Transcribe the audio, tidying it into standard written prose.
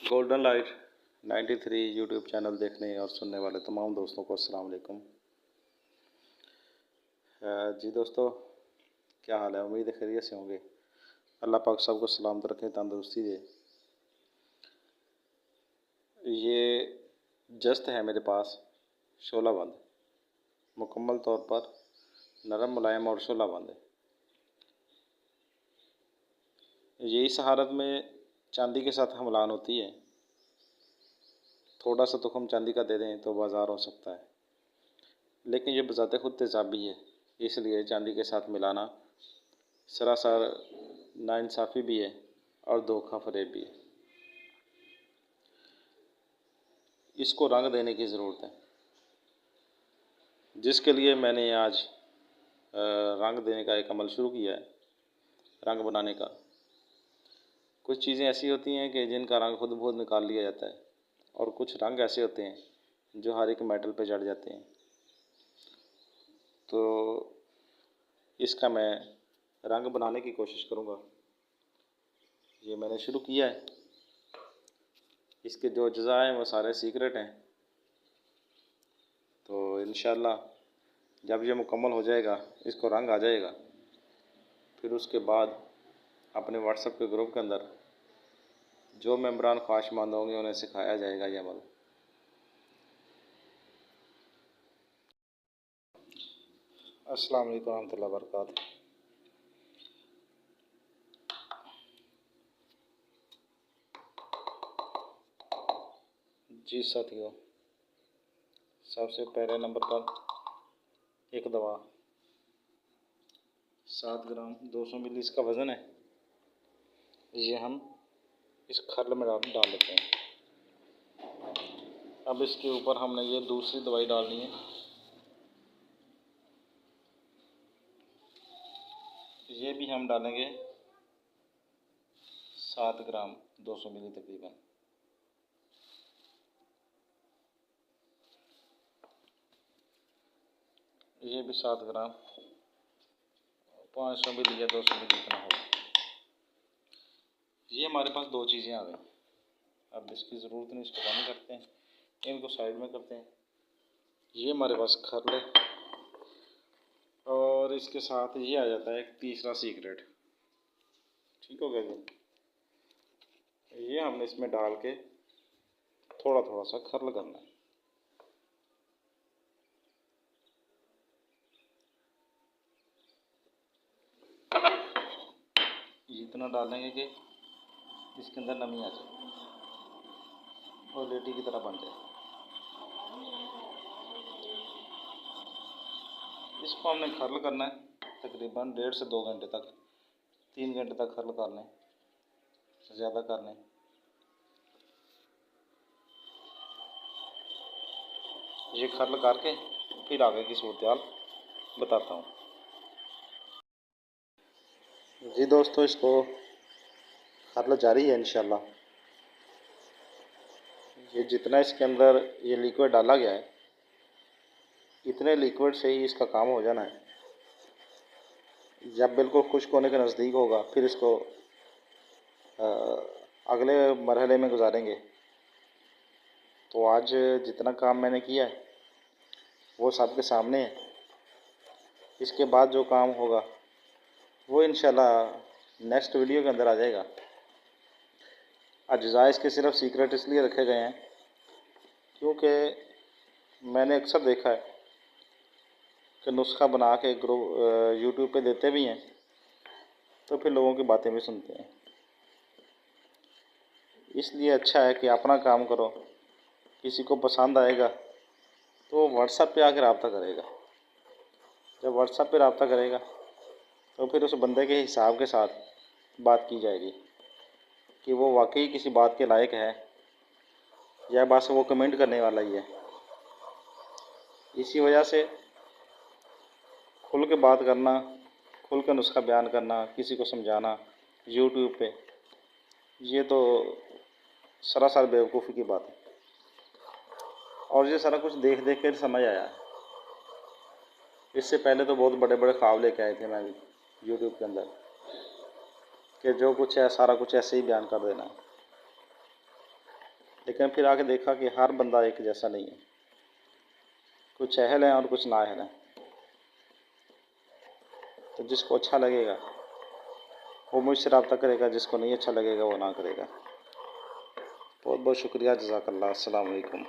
Golden light 93 YouTube channel देखने और सुनने वाले तमाम दोस्तों को अस्सलाम वालेकुम। जी दोस्तों, क्या हाल है? उम्मीद है खैरियत से होंगे। अल्लाह पाक सबको सलामत रखे, तंदुरुस्ती दे। ये जस्त है मेरे पास शोला बंद, मुकम्मल तौर पर नरम मुलायम और शोला बंद है। ये इस हालत में चांदी के साथ हमलान होती है। थोड़ा सा तुखम चांदी का दे दें तो बाज़ार हो सकता है, लेकिन ये बज़ाते खुद तेज़ाबी है, इसलिए चांदी के साथ मिलाना सरासर नाइंसाफ़ी भी है और धोखा फ़रेब भी है। इसको रंग देने की ज़रूरत है, जिसके लिए मैंने आज रंग देने का एक अमल शुरू किया है, रंग बनाने का। कुछ चीज़ें ऐसी होती हैं कि जिनका रंग खुद बहुत निकाल लिया जाता है, और कुछ रंग ऐसे होते हैं जो हर एक मेटल पे चढ़ जाते हैं। तो इसका मैं रंग बनाने की कोशिश करूँगा। ये मैंने शुरू किया है। इसके जो अज्ज़ा हैं वो सारे सीक्रेट हैं। तो इंशाअल्लाह जब ये मुकम्मल हो जाएगा, इसको रंग आ जाएगा, फिर उसके बाद अपने व्हाट्सएप के ग्रुप के अंदर जो मेंबरान ख्वाहिशमंद होंगे उन्हें सिखाया जाएगा ये अमल। अस्सलाम वालेकुम रहमतुल्लाहि व बरकातहू। जी साथियों, सबसे पहले नंबर पर एक दवा 7 ग्राम 200 मिली इसका वज़न है। ये हम इस खर्ल में डाल लेते हैं। अब इसके ऊपर हमने ये दूसरी दवाई डालनी है। ये भी हम डालेंगे 7 ग्राम 200 मिली तकरीबन। ये भी 7 ग्राम 500 मिली या 200 मिली इतना होगा। ये हमारे पास दो चीज़ें आ गई। अब इसकी ज़रूरत नहीं, इसको बंद करते हैं, इनको साइड में करते हैं। ये हमारे पास खर्ल है, और इसके साथ ये आ जाता है एक तीसरा सीक्रेट। ठीक हो गया जी। ये हमने इसमें डाल के थोड़ा थोड़ा सा खर्ल करना है। इतना डालेंगे कि इसके अंदर नमी आ जाए और लेटी की तरह बन जाए। इसको हमने खर्ल करना है तकरीबन 1.5 से 2 घंटे तक, 3 घंटे तक खर्ल कर लें, ज़्यादा कर लें। ये खर्ल करके फिर आगे की सूरत बताता हूँ। जी दोस्तों, इसको खर्ल जारी है इंशाल्लाह। ये जितना इसके अंदर ये लिक्विड डाला गया है, इतने लिक्विड से ही इसका काम हो जाना है। जब बिल्कुल खुश्क होने के नज़दीक होगा, फिर इसको अगले मरहले में गुजारेंगे। तो आज जितना काम मैंने किया है वो सबके सामने है। इसके बाद जो काम होगा वो इंशाल्लाह नेक्स्ट वीडियो के अंदर आ जाएगा। अज्जा इसके सिर्फ सीक्रेट इसलिए रखे गए हैं क्योंकि मैंने अक्सर देखा है कि नुस्खा बना के ग्रुप यूट्यूब पे देते भी हैं, तो फिर लोगों की बातें भी सुनते हैं। इसलिए अच्छा है कि अपना काम करो। किसी को पसंद आएगा तो व्हाट्सएप पे आकर रब्ता करेगा। जब व्हाट्सएप पे रब्ता करेगा तो फिर उस बंदे के हिसाब के साथ बात की जाएगी कि वो वाकई किसी बात के लायक है या बस वो कमेंट करने वाला ही है। इसी वजह से खुल के बात करना, खुल के नुस्खा बयान करना, किसी को समझाना यूट्यूब पे, ये तो सरासर बेवकूफ़ी की बात है। और ये सारा कुछ देख देख कर समझ आया है। इससे पहले तो बहुत बड़े बड़े ख्वाब लेके आए थे मैं भी यूट्यूब के अंदर कि जो कुछ है सारा कुछ ऐसे ही बयान कर देना है। लेकिन फिर आके देखा कि हर बंदा एक जैसा नहीं है, कुछ अहल हैं और कुछ नाअहल हैं। तो जिसको अच्छा लगेगा वो मुझसे रब्ता करेगा, जिसको नहीं अच्छा लगेगा वो ना करेगा। बहुत बहुत शुक्रिया, जज़ाकल्लाह, अस्सलाम वालेकुम।